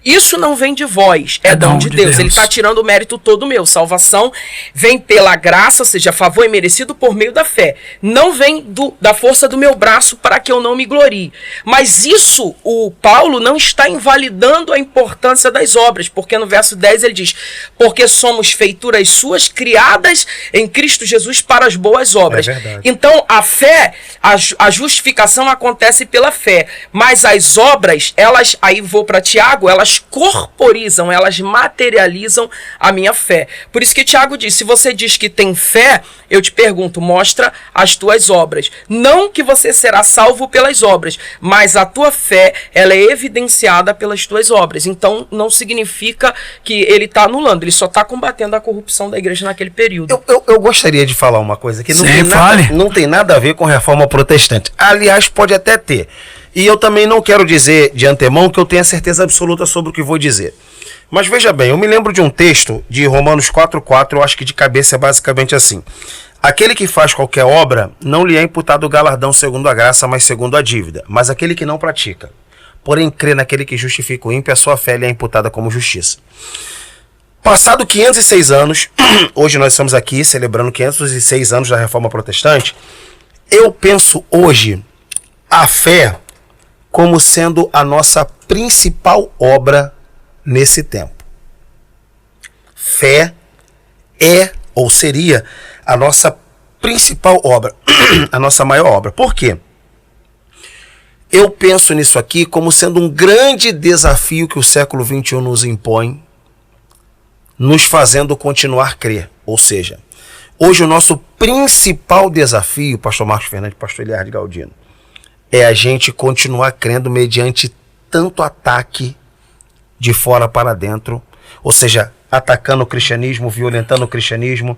Isso não vem de vós, é dom de Deus. Ele está tirando o mérito todo meu. Salvação vem pela graça, ou seja, favor imerecido por meio da fé. Não vem da força do meu braço para que eu não me glorie. Mas isso, o Paulo não está invalidando a importância das obras, porque no verso 10 ele diz, porque somos feituras suas, criadas em Cristo Jesus para as boas obras. Então a fé, a justificação acontece pela fé, mas as obras, elas, aí vou para Tiago, elas corporizam, elas materializam a minha fé. Por isso que Tiago diz, se você diz que tem fé, eu te pergunto, mostra as tuas obras. Não que você será salvo pelas obras, mas a tua fé, ela é evidenciada pelas tuas obras. Então não significa que ele está anulando, ele só está combatendo a corrupção da igreja naquele período. Eu gostaria de falar uma coisa que não tem nada a ver com reforma protestante. Aliás, pode até ter. E eu também não quero dizer de antemão que eu tenha certeza absoluta sobre o que vou dizer. Mas veja bem, eu me lembro de um texto de Romanos 4,4, eu acho que de cabeça é basicamente assim. Aquele que faz qualquer obra, não lhe é imputado o galardão segundo a graça, mas segundo a dívida. Mas aquele que não pratica, porém crê naquele que justifica o ímpio, a sua fé lhe é imputada como justiça. Passado 506 anos, hoje nós estamos aqui celebrando 506 anos da Reforma Protestante, eu penso hoje a fé como sendo a nossa principal obra nesse tempo. Fé é ou seria a nossa principal obra, a nossa maior obra. Por quê? Eu penso nisso aqui como sendo um grande desafio que o século XXI nos impõe, nos fazendo continuar a crer. Ou seja, hoje o nosso principal desafio, pastor Marcos Fernandes, pastor Eliardo Galdino, é a gente continuar crendo mediante tanto ataque de fora para dentro, ou seja, atacando o cristianismo, violentando o cristianismo,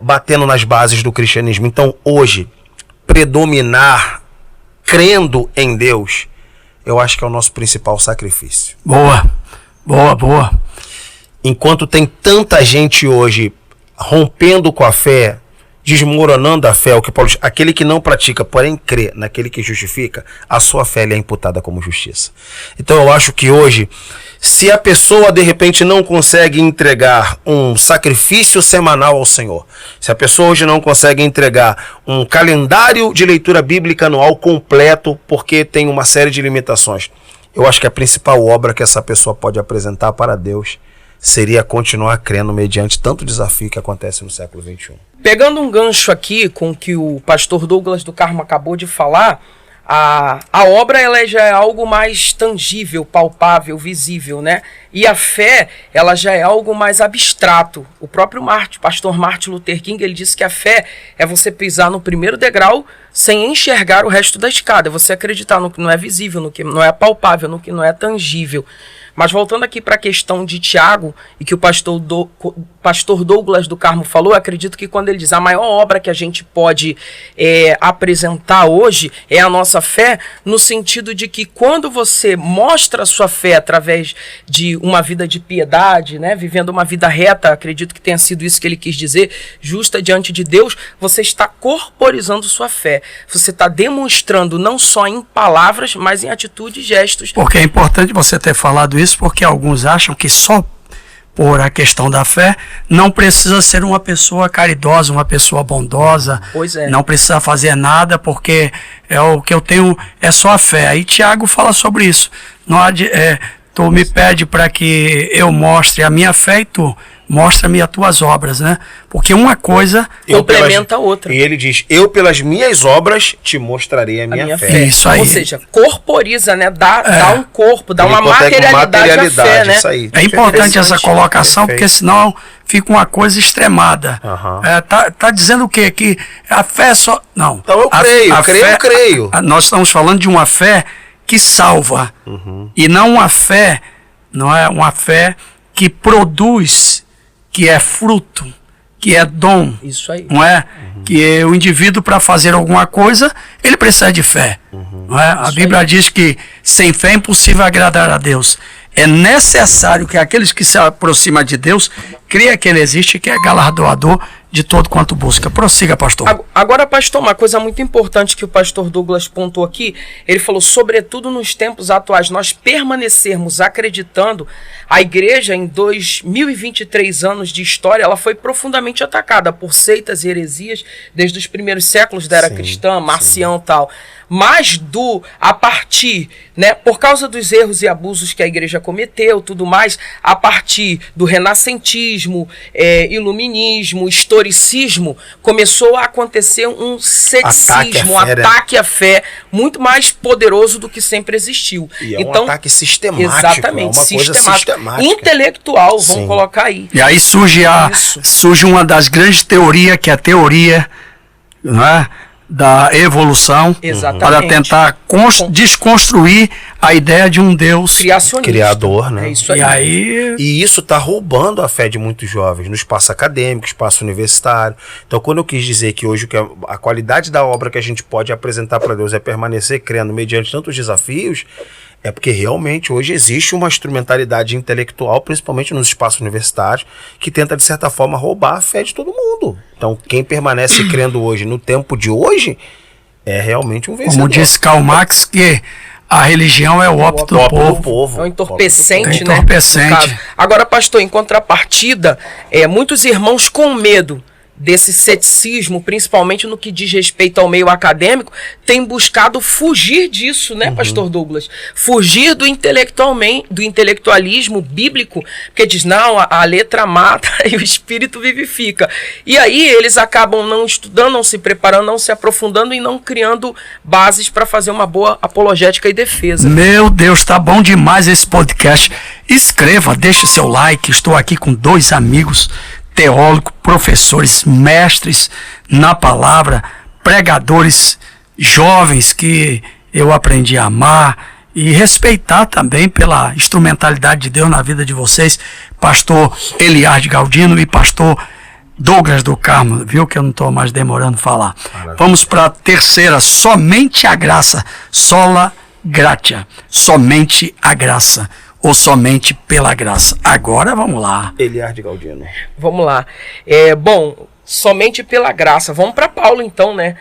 batendo nas bases do cristianismo. Então hoje, predominar crendo em Deus eu acho que é o nosso principal sacrifício. Boa. Enquanto tem tanta gente hoje rompendo com a fé, desmoronando a fé, o que Paulo diz, aquele que não pratica, porém crê naquele que justifica, a sua fé lhe é imputada como justiça. Então eu acho que hoje, se a pessoa de repente não consegue entregar um sacrifício semanal ao Senhor, se a pessoa hoje não consegue entregar um calendário de leitura bíblica anual completo, porque tem uma série de limitações, eu acho que a principal obra que essa pessoa pode apresentar para Deus seria continuar crendo mediante tanto desafio que acontece no século XXI. Pegando um gancho aqui com o que o pastor Douglas do Carmo acabou de falar, a obra ela já é algo mais tangível, palpável, visível, né? E a fé ela já é algo mais abstrato. O próprio pastor Martin Luther King, ele disse que a fé é você pisar no primeiro degrau sem enxergar o resto da escada, é você acreditar no que não é visível, no que não é palpável, no que não é tangível. Mas voltando aqui para a questão de Tiago, e que o pastor Douglas do Carmo falou, eu acredito que quando ele diz a maior obra que a gente pode apresentar hoje é a nossa fé, no sentido de que quando você mostra a sua fé através de uma vida de piedade, né, vivendo uma vida reta, acredito que tenha sido isso que ele quis dizer, justa diante de Deus, você está corporizando sua fé. Você está demonstrando não só em palavras, mas em atitudes e gestos. Porque é importante você ter falado isso, porque alguns acham que só por a questão da fé não precisa ser uma pessoa caridosa, uma pessoa bondosa, não precisa fazer nada, porque é o que eu tenho, é só a fé. Aí Tiago fala sobre isso. Não há tu me pede para que eu mostre a minha fé e tu mostra-me as tuas obras, né? Porque uma coisa complementa a outra. E ele diz, eu pelas minhas obras te mostrarei a minha fé. Isso aí. Ou seja, corporiza, né? Dá um corpo, dá uma materialidade à fé, né? Isso aí. É importante essa colocação, porque senão fica uma coisa extremada. Tá dizendo o quê? Que a fé só... Não. Então eu creio. Nós estamos falando de uma fé que salva. E não uma fé, não é uma fé que produz, que é fruto, que é dom. Isso aí. Não é? Que o indivíduo, para fazer alguma coisa, ele precisa de fé. Não é? A Bíblia diz que sem fé é impossível agradar a Deus. É necessário que aqueles que se aproximam de Deus creia que Ele existe e que é galardoador de todo quanto busca. Prossiga, pastor. Agora, pastor, uma coisa muito importante que o pastor Douglas pontuou aqui, ele falou, sobretudo nos tempos atuais, nós permanecermos acreditando, a igreja em 2023 anos de história, ela foi profundamente atacada por seitas e heresias desde os primeiros séculos da era cristã, Marcião e tal. Mas a partir, né, por causa dos erros e abusos que a igreja cometeu, tudo mais, a partir do renascentismo, iluminismo, historicismo, começou a acontecer um ceticismo, um ataque à fé muito mais poderoso do que sempre existiu. E então, um ataque sistemático. Exatamente, sistemático. Intelectual, vamos colocar aí. E aí surge uma das grandes teorias, que é a teoria, não é, da evolução, para tentar desconstruir a ideia de um Deus criador, né? É isso aí. E isso está roubando a fé de muitos jovens no espaço acadêmico, espaço universitário. Então, quando eu quis dizer que hoje a qualidade da obra que a gente pode apresentar para Deus é permanecer crendo mediante tantos desafios, é porque realmente hoje existe uma instrumentalidade intelectual, principalmente nos espaços universitários, que tenta, de certa forma, roubar a fé de todo mundo. Então, quem permanece crendo hoje, no tempo de hoje, é realmente um vencedor. Como disse Karl Marx, que a religião é o ópio do povo. É um entorpecente, né? Entorpecente. Agora, pastor, em contrapartida, muitos irmãos com medo desse ceticismo, principalmente no que diz respeito ao meio acadêmico, tem buscado fugir disso, né, pastor Douglas? Fugir do intelectualismo bíblico, porque diz, não, a letra mata e o espírito vivifica. E aí eles acabam não estudando, não se preparando, não se aprofundando e não criando bases para fazer uma boa apologética e defesa. Meu Deus, tá bom demais esse podcast. Inscreva, deixe seu like. Estou aqui com 2 amigos teólogos, professores, mestres na palavra, pregadores jovens que eu aprendi a amar e respeitar também pela instrumentalidade de Deus na vida de vocês, pastor Eliardo Galdino e pastor Douglas do Carmo, viu que eu não estou mais demorando a falar. Maravilha. Vamos para a terceira, somente a graça, sola gratia, somente a graça, ou somente pela graça. Agora vamos lá. Eliardi Galdino. Vamos lá. Bom, somente pela graça. Vamos para Paulo então, né?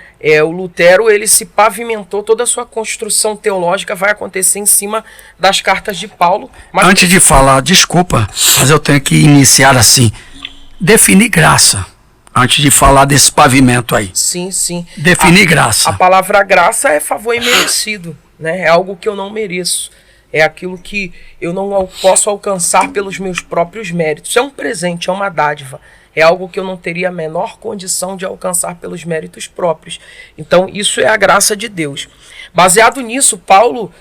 O Lutero, ele se pavimentou, toda a sua construção teológica vai acontecer em cima das cartas de Paulo. Mas... Antes de falar, desculpa, mas eu tenho que iniciar assim. Definir graça. Antes de falar desse pavimento aí. Sim, sim. Definir graça. A palavra graça é favor imerecido, né? É algo que eu não mereço. É aquilo que eu não posso alcançar pelos meus próprios méritos. É um presente, é uma dádiva. É algo que eu não teria a menor condição de alcançar pelos méritos próprios. Então, isso é a graça de Deus. Baseado nisso, Paulo,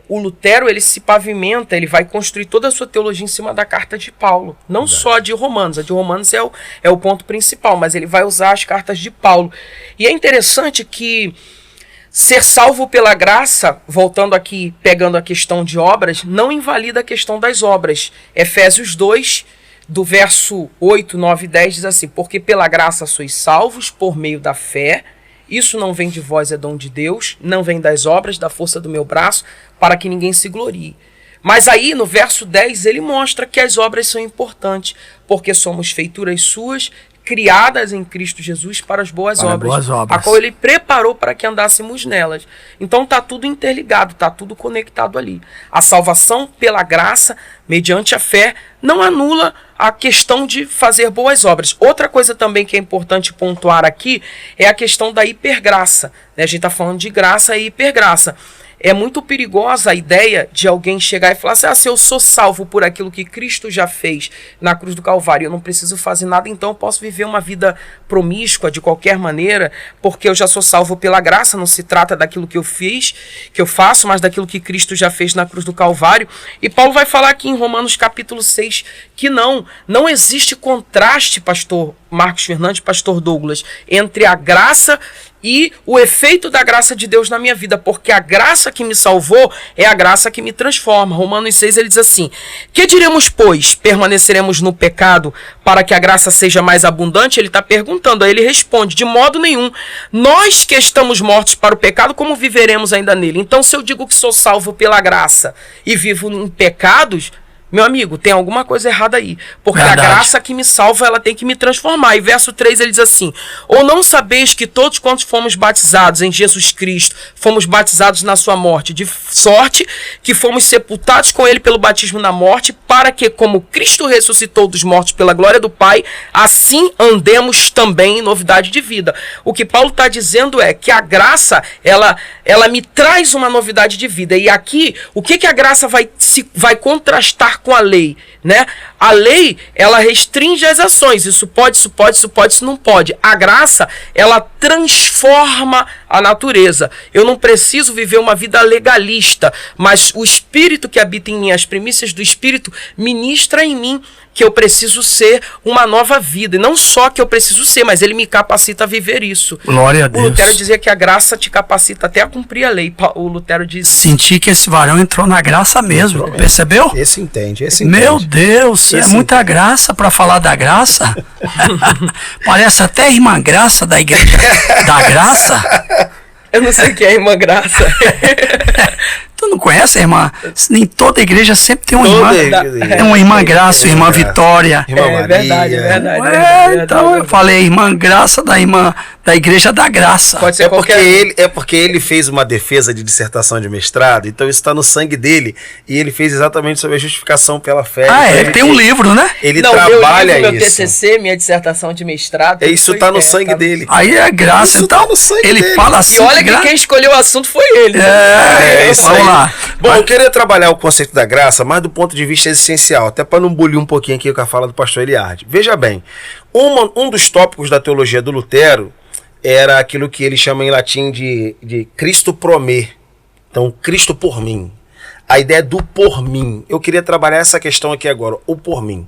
o Lutero, ele se pavimenta, ele vai construir toda a sua teologia em cima da carta de Paulo. Não só a de Romanos. A de Romanos é o ponto principal, mas ele vai usar as cartas de Paulo. E é interessante que ser salvo pela graça, voltando aqui, pegando a questão de obras, não invalida a questão das obras. Efésios 2, do verso 8, 9 e 10 diz assim: porque pela graça sois salvos por meio da fé, isso não vem de vós, é dom de Deus, não vem das obras, da força do meu braço, para que ninguém se glorie. Mas aí no verso 10 ele mostra que as obras são importantes, porque somos feituras suas, criadas em Cristo Jesus para as boas obras, a qual ele preparou para que andássemos nelas. Então está tudo interligado, está tudo conectado ali. A salvação pela graça, mediante a fé, não anula a questão de fazer boas obras. Outra coisa também que é importante pontuar aqui é a questão da hipergraça. A gente está falando de graça e hipergraça. É muito perigosa a ideia de alguém chegar e falar assim: se eu sou salvo por aquilo que Cristo já fez na cruz do Calvário, eu não preciso fazer nada, então eu posso viver uma vida promíscua de qualquer maneira, porque eu já sou salvo pela graça. Não se trata daquilo que eu fiz, que eu faço, mas daquilo que Cristo já fez na cruz do Calvário. E Paulo vai falar aqui em Romanos capítulo 6 que não existe contraste, pastor Marcos Fernandes, pastor Douglas, entre a graça e o efeito da graça de Deus na minha vida, porque a graça que me salvou é a graça que me transforma. Romanos 6 ele diz assim: que diremos, pois? Permaneceremos no pecado para que a graça seja mais abundante? Ele está perguntando, aí ele responde: de modo nenhum. Nós que estamos mortos para o pecado, como viveremos ainda nele? Então, se eu digo que sou salvo pela graça e vivo em pecados, meu amigo, tem alguma coisa errada aí. Porque verdade. A graça que me salva, ela tem que me transformar. E verso 3 ele diz assim: ou não sabeis que todos quantos fomos batizados em Jesus Cristo, fomos batizados na sua morte, de sorte que fomos sepultados com ele pelo batismo na morte, para que, como Cristo ressuscitou dos mortos pela glória do Pai, assim andemos também em novidade de vida. O que Paulo está dizendo é que a graça, ela me traz uma novidade de vida. E aqui, o que a graça vai contrastar com a lei, né? A lei, ela restringe as ações. Isso pode, isso não pode. A graça, ela transforma a natureza. Eu não preciso viver uma vida legalista, mas o Espírito que habita em mim, as primícias do Espírito, ministra em mim que eu preciso ser uma nova vida. E não só que eu preciso ser, mas ele me capacita a viver isso. Glória a Deus. O Lutero dizia que a graça te capacita até a cumprir a lei. O Lutero diz isso. Senti que esse varão entrou na graça mesmo. Percebeu? Esse entende. Meu Deus, é muita graça para falar da graça. Parece até a irmã Graça da igreja da graça. Eu não sei o que é irmã Graça. Tu não conhece a irmã? Nem toda igreja sempre tem uma irmã. Tem uma irmã Graça, uma irmã Vitória. Irmã Maria. Verdade. Então eu falei irmã Graça da igreja da graça. Pode ser porque ele fez uma defesa de dissertação de mestrado, então isso está no sangue dele, e ele fez exatamente sobre a justificação pela fé. Ele tem um livro, né? Ele trabalha meu TCC, minha dissertação de mestrado. Isso está no sangue dele. Aí é graça, então ele fala assim. E olha que quem escolheu o assunto foi ele. Vamos lá. Bom, eu queria trabalhar o conceito da graça, mas do ponto de vista existencial, até para não bulir um pouquinho aqui com a fala do pastor Eliardi. Veja bem, um dos tópicos da teologia do Lutero era aquilo que ele chama em latim de Cristo pro me. Então, Cristo por mim. A ideia do por mim. Eu queria trabalhar essa questão aqui agora, o por mim.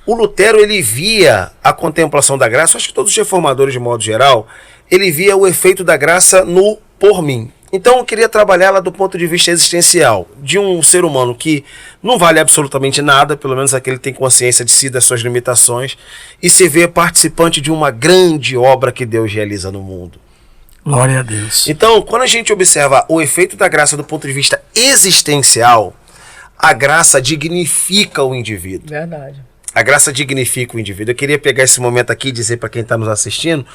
O Lutero, ele via a contemplação da graça, acho que todos os reformadores de modo geral, ele via o efeito da graça no por mim. Então eu queria trabalhá-la do ponto de vista existencial, de um ser humano que não vale absolutamente nada, pelo menos aquele que tem consciência de si, das suas limitações, e se vê participante de uma grande obra que Deus realiza no mundo. Glória a Deus. Então, quando a gente observa o efeito da graça do ponto de vista existencial, a graça dignifica o indivíduo. Verdade. A graça dignifica o indivíduo. Eu queria pegar esse momento aqui e dizer para quem está nos assistindo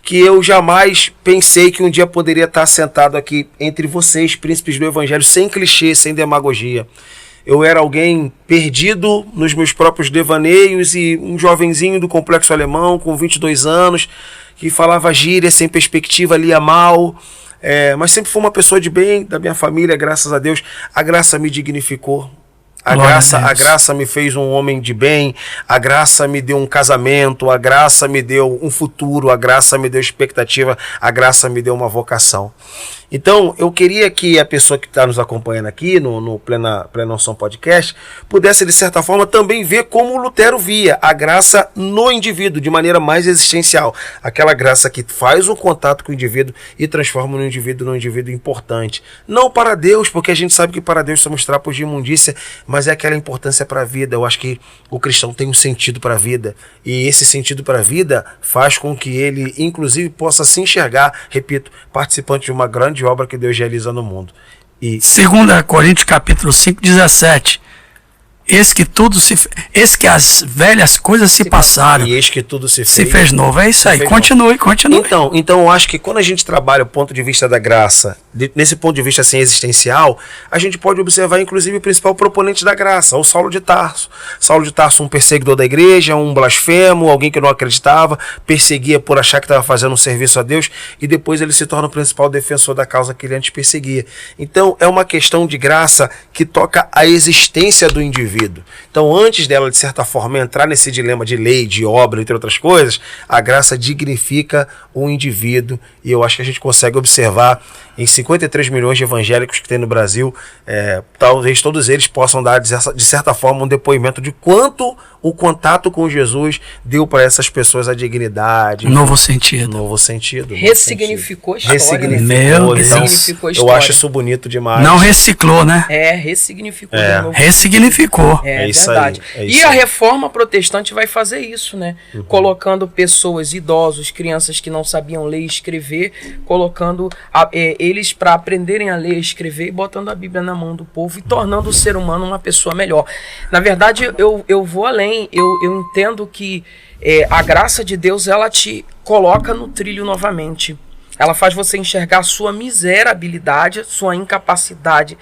que eu jamais pensei que um dia poderia estar sentado aqui entre vocês, príncipes do evangelho, sem clichê, sem demagogia. Eu era alguém perdido nos meus próprios devaneios e um jovenzinho do Complexo Alemão com 22 anos, que falava gíria, sem perspectiva, lia mal, mas sempre fui uma pessoa de bem, da minha família, graças a Deus. A graça me dignificou. A graça me fez um homem de bem, a graça me deu um casamento, a graça me deu um futuro, a graça me deu expectativa, a graça me deu uma vocação. Então, eu queria que a pessoa que está nos acompanhando aqui no Plena Unção Podcast pudesse, de certa forma, também ver como Lutero via a graça no indivíduo, de maneira mais existencial. Aquela graça que faz um contato com o indivíduo e transforma o indivíduo num indivíduo importante. Não para Deus, porque a gente sabe que para Deus somos trapos de imundícia, mas é aquela importância para a vida. Eu acho que o cristão tem um sentido para a vida. E esse sentido para a vida faz com que ele, inclusive, possa se enxergar, repito, participante de uma grande obra que Deus realiza no mundo. E 2 Coríntios capítulo 5, 17. Eis que as velhas coisas se passaram. E eis que tudo se fez novo. É isso aí. Continue. Então eu acho que quando a gente trabalha o ponto de vista da graça, nesse ponto de vista assim, existencial, a gente pode observar inclusive o principal proponente da graça, o Saulo de Tarso. Saulo de Tarso, um perseguidor da igreja, um blasfemo, alguém que não acreditava, perseguia por achar que estava fazendo um serviço a Deus, e depois ele se torna o principal defensor da causa que ele antes perseguia. Então é uma questão de graça que toca a existência do indivíduo. Então, antes dela, de certa forma, entrar nesse dilema de lei, de obra, entre outras coisas, a graça dignifica o indivíduo, e eu acho que a gente consegue observar em 53 milhões de evangélicos que tem no Brasil, talvez todos eles possam dar, de certa forma, um depoimento de quanto o contato com Jesus deu para essas pessoas a dignidade. Novo sentido. Ressignificou a história. Ressignificou a história. Eu acho isso bonito demais. Não reciclou, né? Ressignificou. Ressignificou. É isso verdade. Aí. E a reforma protestante vai fazer isso, né? Uhum. Colocando pessoas, idosos, crianças que não sabiam ler e escrever, colocando eles para aprenderem a ler e escrever, e botando a Bíblia na mão do povo e tornando o ser humano uma pessoa melhor. Na verdade, eu vou além. Eu entendo que a graça de Deus, ela te coloca no trilho novamente. Ela faz você enxergar a sua miserabilidade, sua incapacidade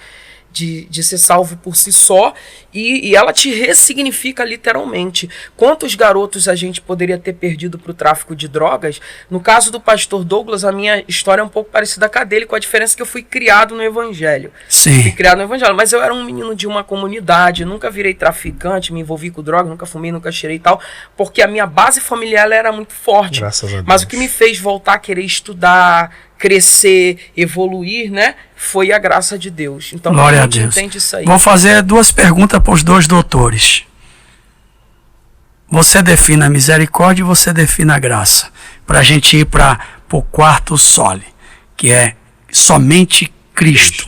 de ser salvo por si só, e ela te ressignifica literalmente. Quantos garotos a gente poderia ter perdido para o tráfico de drogas? No caso do pastor Douglas, a minha história é um pouco parecida com a dele, com a diferença que eu fui criado no Evangelho. Sim. Fui criado no Evangelho, mas eu era um menino de uma comunidade, nunca virei traficante, me envolvi com droga, nunca fumei, nunca cheirei e tal, porque a minha base familiar ela era muito forte. Graças a Deus. Mas o que me fez voltar a querer estudar, crescer, evoluir, né? Foi a graça de Deus. Então, glória a gente Deus. Entende isso aí. Vou fazer 2 perguntas para os 2 doutores. Você define a misericórdia e você define a graça. Para a gente ir para o quarto sole, que é somente Cristo.